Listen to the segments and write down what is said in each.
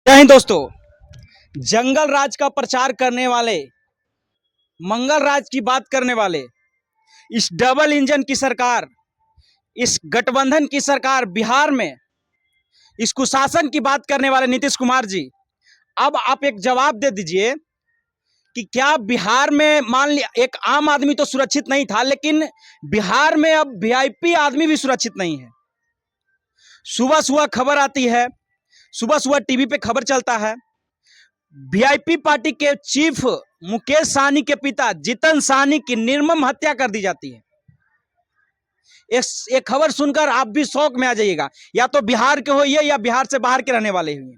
जय हिंद दोस्तों। जंगल राज का प्रचार करने वाले, मंगल राज की बात करने वाले, इस डबल इंजन की सरकार, इस गठबंधन की सरकार बिहार में, इस कुशासन की बात करने वाले नीतीश कुमार जी, अब आप एक जवाब दे दीजिए कि क्या बिहार में, मान लिया एक आम आदमी तो सुरक्षित नहीं था, लेकिन बिहार में अब वीआईपी आदमी भी सुरक्षित नहीं है। सुबह सुबह खबर आती है, सुबह सुबह टीवी पे खबर चलता है, वीआईपी पार्टी के चीफ मुकेश सहनी के पिता जितन सहनी की निर्मम हत्या कर दी जाती है। एक खबर सुनकर आप भी शौक में आ जाइएगा, या तो बिहार के होइए या बिहार से बाहर के रहने वाले होइए।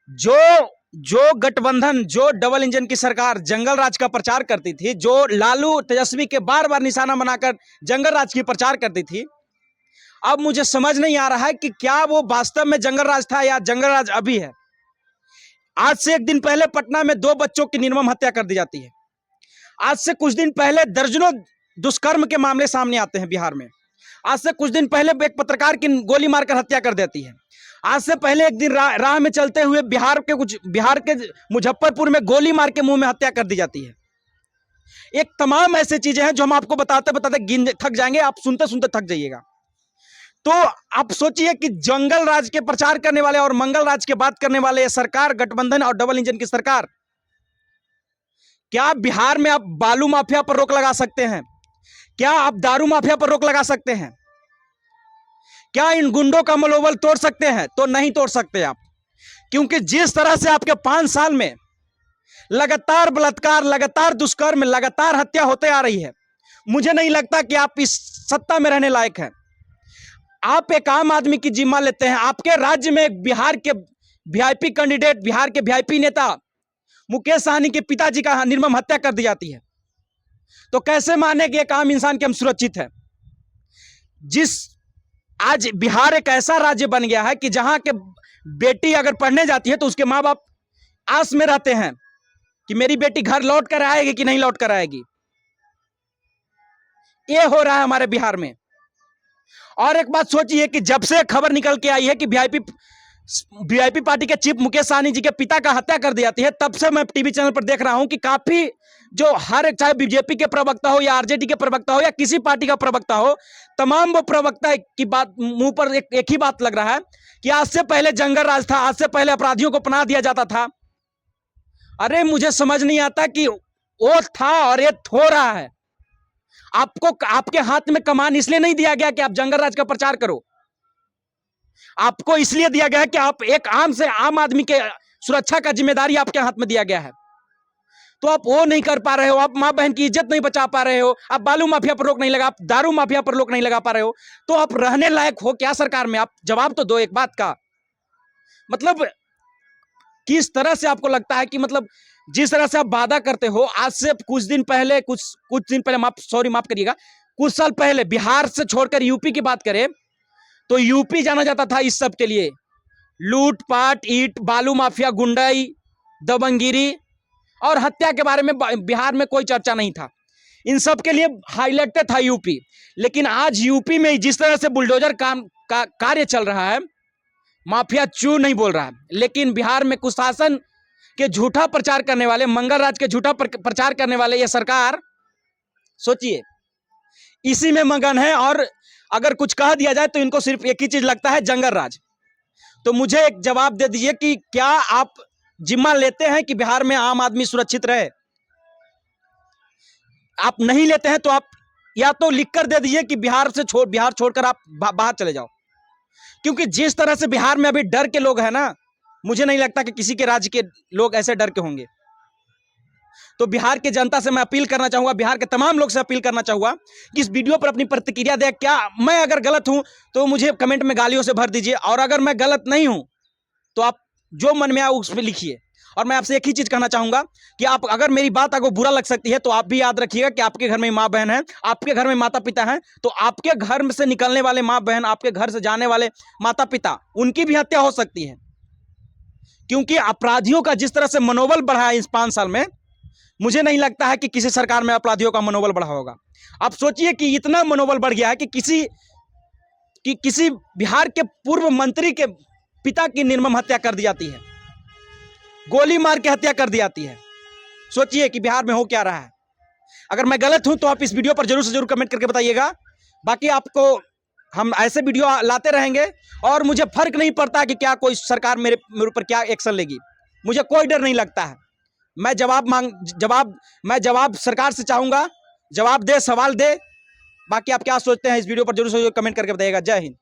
जो गठबंधन, जो डबल इंजन की सरकार जंगल राज का प्रचार करती थी, जो लालू तेजस्वी के बार बार निशाना बनाकर जंगल राज की प्रचार करती थी, अब मुझे समझ नहीं आ रहा है कि क्या वो वास्तव में जंगल राज था या जंगल राज अभी है। आज से एक दिन पहले पटना में 2 बच्चों की निर्मम हत्या कर दी जाती है। आज से कुछ दिन पहले दर्जनों दुष्कर्म के मामले सामने आते हैं बिहार में। आज से कुछ दिन पहले एक पत्रकार की गोली मारकर हत्या कर देती है। आज से पहले एक दिन राह में चलते हुए बिहार के मुजफ्फरपुर में गोली मार के मुंह में हत्या कर दी जाती है। एक तमाम ऐसे चीजें हैं जो हम आपको बताते बताते गिन थक जाएंगे, आप सुनते सुनते थक जाइएगा। तो आप सोचिए कि जंगल राज के प्रचार करने वाले और मंगल राज के बात करने वाले ये सरकार, गठबंधन और डबल इंजन की सरकार, क्या बिहार में आप बालू माफिया पर रोक लगा सकते हैं? क्या आप दारू माफिया पर रोक लगा सकते हैं? क्या इन गुंडों का मनोबल तोड़ सकते हैं? तो नहीं तोड़ सकते आप, क्योंकि जिस तरह से आपके 5 साल में लगातार बलात्कार, लगातार दुष्कर्म, लगातार हत्या होते आ रही है, मुझे नहीं लगता कि आप इस सत्ता में रहने लायक हैं। आप एक आम आदमी की जिम्मा लेते हैं। आपके राज्य में बिहार के वीआईपी कैंडिडेट, बिहार के वीआईपी नेता मुकेश सहनी के पिताजी का निर्मम हत्या कर दी जाती है, तो कैसे माने कि एक आम इंसान के हम सुरक्षित हैं? आज बिहार एक ऐसा राज्य बन गया है कि जहां के बेटी अगर पढ़ने जाती है तो उसके माँ बाप आस में रहते हैं कि मेरी बेटी घर लौट कर आएगी कि नहीं लौट कर आएगी। ये हो रहा है हमारे बिहार में। और एक बात सोचिए कि जब से खबर निकल के आई है कि वीआईपी पार्टी के चीफ मुकेश सहनी जी के पिता का हत्या कर दी जाती है, तब से मैं टीवी चैनल पर देख रहा हूं कि काफी जो हर एक, चाहे बीजेपी के प्रवक्ता हो या आरजेडी के प्रवक्ता हो या किसी पार्टी का प्रवक्ता हो, तमाम वो प्रवक्ता की बात मुंह पर एक ही बात लग रहा है कि आज से पहले जंगल राज था, आज से पहले अपराधियों को पनाह दिया जाता था। अरे मुझे समझ नहीं आता कि वो था और ये हो रहा है। आपको आपके हाथ में कमान इसलिए नहीं दिया गया कि आप जंगल राज का प्रचार करो, आपको इसलिए दिया गया है कि आप एक आम आदमी के सुरक्षा का जिम्मेदारी आपके हाथ में दिया गया है। तो आप वो नहीं कर पा रहे हो, आप मां बहन की इज्जत नहीं बचा पा रहे हो, आप बालू माफिया पर रोक नहीं लगा, आप दारू माफिया पर रोक नहीं लगा पा रहे हो, तो आप रहने लायक हो क्या सरकार में? आप जवाब तो दो एक बात का। मतलब किस तरह से आपको लगता है कि मतलब जिस तरह से आप वादा करते हो, आज से कुछ दिन पहले माफ करिएगा, कुछ साल पहले बिहार से छोड़कर यूपी की बात करें तो यूपी जाना जाता था इस सब के लिए, लूटपाट, ईंट बालू माफिया, गुंडाई, दबंगगिरी और हत्या के बारे में बिहार में कोई चर्चा नहीं था। इन सब के लिए हाईलाइटेड था यूपी। लेकिन आज यूपी में जिस तरह से बुलडोजर कार्य चल रहा है, माफिया चू नहीं बोल रहा है, लेकिन बिहार में कुशासन के झूठा प्रचार करने वाले, मंगल राज के झूठा प्रचार करने वाले ये सरकार, सोचिए इसी में मगन है। और अगर कुछ कह दिया जाए तो इनको सिर्फ एक ही चीज लगता है, जंगल राज। तो मुझे एक जवाब दे दीजिए कि क्या आप जिम्मा लेते हैं कि बिहार में आम आदमी सुरक्षित रहे? आप नहीं लेते हैं तो आप या तो लिखकर दे दीजिए कि बिहार छोड़कर आप बाहर चले जाओ, क्योंकि जिस तरह से बिहार में अभी डर के लोग हैं ना, मुझे नहीं लगता कि किसी के राज्य के लोग ऐसे डर के होंगे। तो बिहार की जनता से मैं अपील करना चाहूंगा, बिहार के तमाम लोग से अपील करना चाहूंगा कि इस वीडियो पर अपनी प्रतिक्रिया दें। क्या मैं अगर गलत हूं तो मुझे कमेंट में गालियों से भर दीजिए, और अगर मैं गलत नहीं हूं तो आप जो मन में आए उसमें लिखिए। और मैं आपसे एक ही चीज कहना चाहूंगा कि आप, अगर मेरी बात आपको बुरा लग सकती है तो आप भी याद रखिएगा कि आपके घर में माँ बहन है, आपके घर में माता पिता हैं, तो आपके घर से निकलने वाले माँ बहन, आपके घर से जाने वाले माता पिता, उनकी भी हत्या हो सकती है। क्योंकि अपराधियों का जिस तरह से मनोबल बढ़ा है इस 5 साल में, मुझे नहीं लगता है कि किसी सरकार में अपराधियों का मनोबल बढ़ा होगा। आप सोचिए कि इतना मनोबल बढ़ गया है कि किसी बिहार के पूर्व मंत्री के पिता की निर्मम हत्या कर दी जाती है, गोली मार के हत्या कर दी जाती है। सोचिए कि बिहार में हो क्या रहा है। अगर मैं गलत हूं तो आप इस वीडियो पर जरूर से जरूर कमेंट करके बताइएगा। बाकी आपको हम ऐसे वीडियो लाते रहेंगे और मुझे फर्क नहीं पड़ता कि क्या कोई सरकार मेरे ऊपर क्या एक्शन लेगी, मुझे कोई डर नहीं लगता है। मैं जवाब सरकार से चाहूंगा, जवाब दे, सवाल दे। बाकी आप क्या सोचते हैं इस वीडियो पर जरूर से जरूर कमेंट करके बताइएगा। जय हिंद।